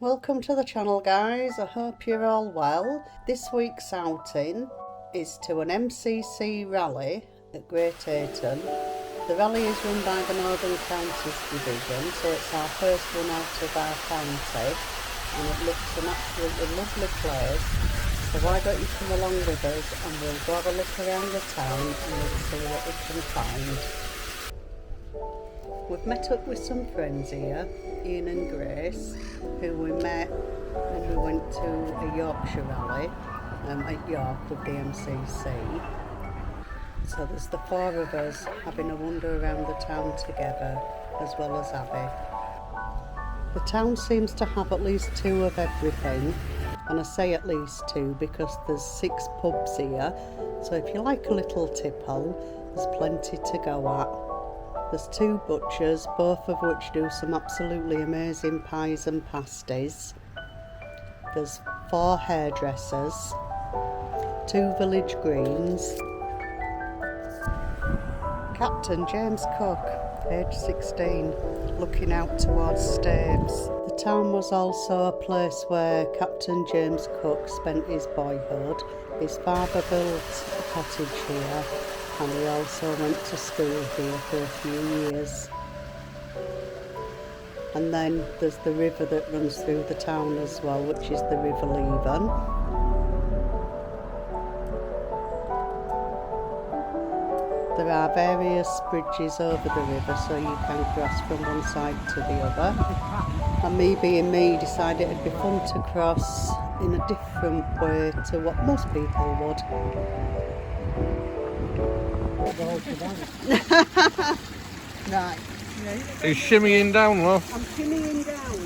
Welcome to the channel, guys. I hope you're all well. This week's outing is to an MCC rally at Great Ayton. The rally is run by the Northern Counties Division, so it's our first one out of our county and it looks an absolutely lovely place. So why don't you come along with us and we'll go have a look around the town and we'll see what we can find. We've met up with some friends here, Ian and Grace, who we met when we went to a Yorkshire rally at York with the MCC. So there's the four of us having a wander around the town together, as well as Abby. The town seems to have at least two of everything, and I say at least two because there's 6 pubs here, so if you like a little tipple, there's plenty to go at. There's 2 butchers, both of which do some absolutely amazing pies and pasties. There's 4 hairdressers, 2 village greens, Captain James Cook, age 16, looking out towards Staithes. The town was also a place where Captain James Cook spent his boyhood. His father built a cottage here, and he also went to school here for a few years. And then there's the river that runs through the town as well, which is the River Leven. There are various bridges over the river so you can cross from one side to the other. And me being me, decided it'd be fun to cross in a different way to what most people would. Right. He's shimmying down, love. I'm shimmying down.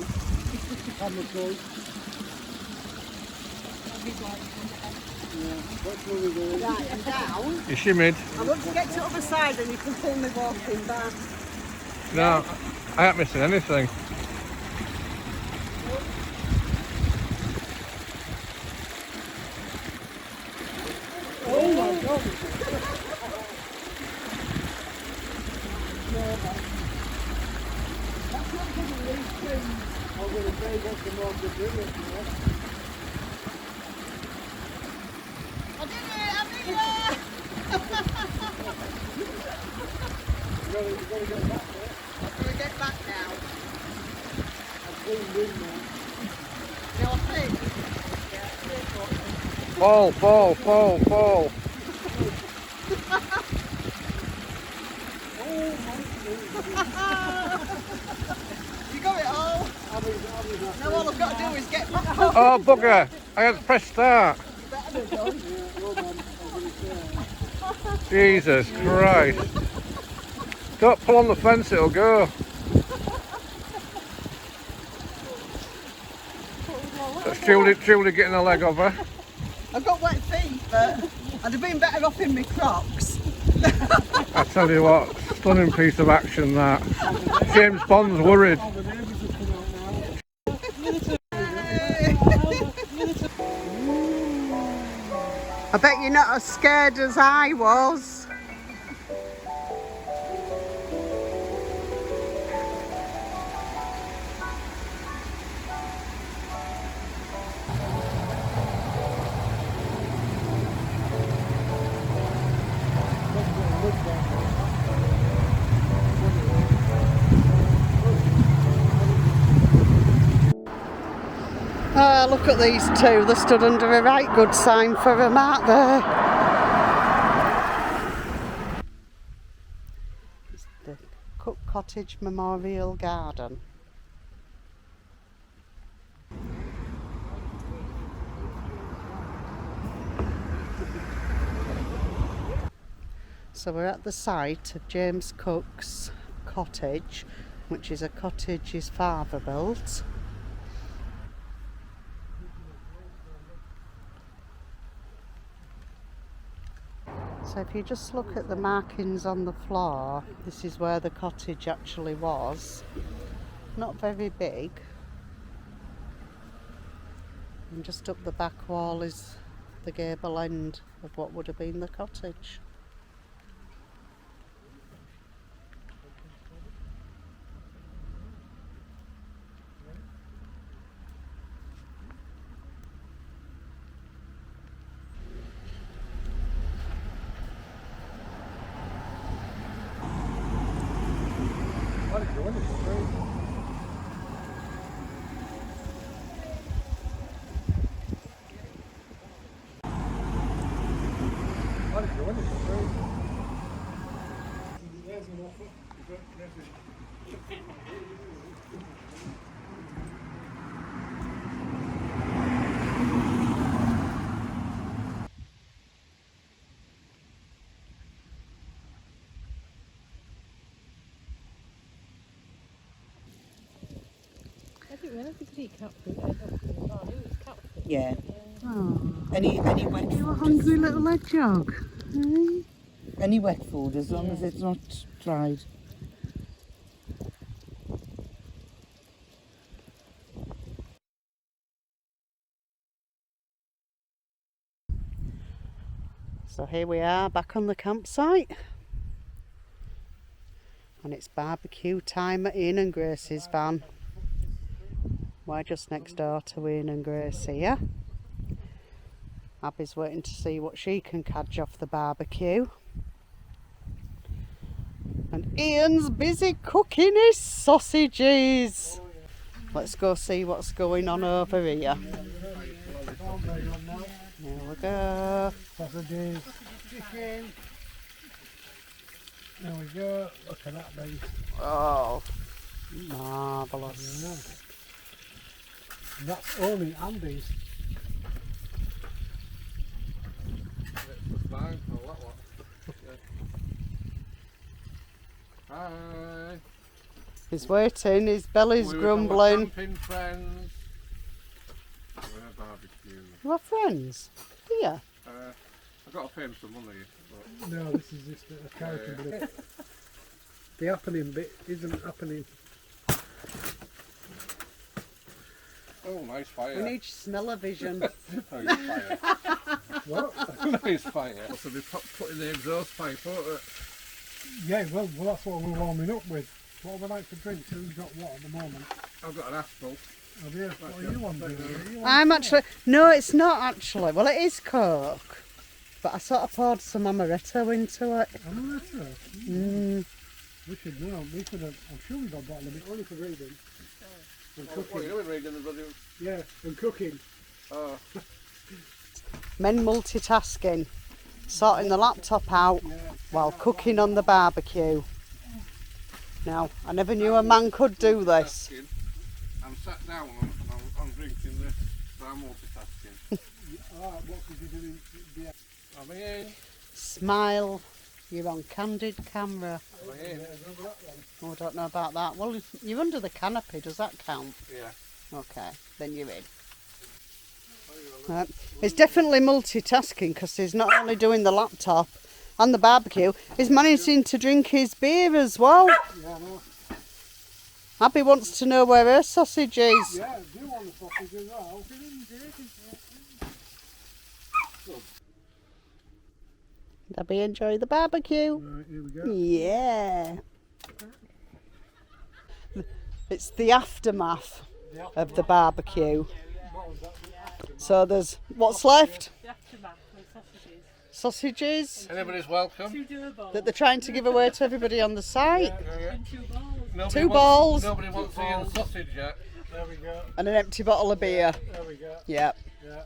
Right, I'm down. You shimmied. I want to get to the other side and you can pull me walking back. No, I ain't missing anything. Oh my God. That's not because of these things. I'm going to say what's the more good doing it, you know. I did it! You've got to get back there. I've got to get back now. I've cleaned in now. You're clean? Yeah, Fall, fall, fall, fall. You got it all? Now all I've got to do is get back up. Oh, bugger. I had to press start. Better be done. Jesus Christ. Don't pull on the fence, it'll go. That's Julie getting a leg of her. I've got wet feet, but I'd have been better off in my Crocs. I tell you what, stunning piece of action that. James Bond's worried. I bet you're not as scared as I was. Look at these 2, they stood under a right good sign for a mark there. It's the Cook Cottage Memorial Garden. So we're at the site of James Cook's cottage, which is a cottage his father built. So if you just look at the markings on the floor, this is where the cottage actually was. Not very big. And just up the back wall is the gable end of what would have been the cottage. Yeah. Oh, Any wet you're a food. hungry little hedgehog. Eh? Any wet food as long as it's not dried. So here we are back on the campsite. And it's barbecue time at Ian and Grace's van. We're just next door to Ian and Grace here. Abby's waiting to see what she can catch off the barbecue. And Ian's busy cooking his sausages. Let's go see what's going on over here. Here we go. Sausages, chicken. There we go. Look at that, baby. Oh, marvellous. And that's only Andy's. Hi. He's waiting, his belly's grumbling. Camping friends. We're barbecue. You have friends? Here? I've got to pay him some money. But No, this is just a character bit. The happening bit isn't happening. oh, nice fire. We need smell-o-vision. Nice fire. What? Nice fire. So they put in the exhaust pipe, won't it? Yeah, well, that's what we're warming up with. What would I like for drinks? Who's got what at the moment? I've got an asphalt. Oh, yeah. What are you on doing? Are you on I'm actually... No, it's not actually. Well, it is Coke. But I sort of poured some amaretto into it. amaretto? We should know. We could have. I'm sure we got a bottle of it only for reading. And What are cooking. you doing, Regan? The bloody... Yeah, and cooking. Oh, Men multitasking. Sorting the laptop out while cooking on the barbecue. Now, I never knew a man could do this. I'm sat down and I'm drinking this, but I'm multitasking. Alright, what could you do? Yeah. I'm in. Smile. You're on candid camera. I'm in. Oh, I don't know about that. Well, you're under the canopy. Does that count? Yeah. Okay, then you're in. Right. He's definitely multitasking because he's not only doing the laptop and the barbecue, he's managing to drink his beer as well. Yeah, I know. Abby wants to know where her sausage is. Yeah, I do want the sausage as well. Did Abby enjoy the barbecue? Right, here we go. Yeah. It's the aftermath of the barbecue. So there's what's left? The aftermath with sausages. Sausages Anybody's welcome. 2 dough balls that they're trying to give away to everybody on the site. and 2 balls. Two balls. Nobody wants Ian's sausage yet. There we go. And an empty bottle of beer. There we go. Yep. Yeah.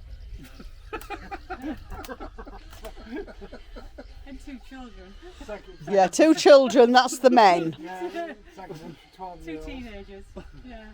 And 2 children. Second. Yeah, 2 children, that's the men. Yeah. Second. 12 2 year old. teenagers. Yeah.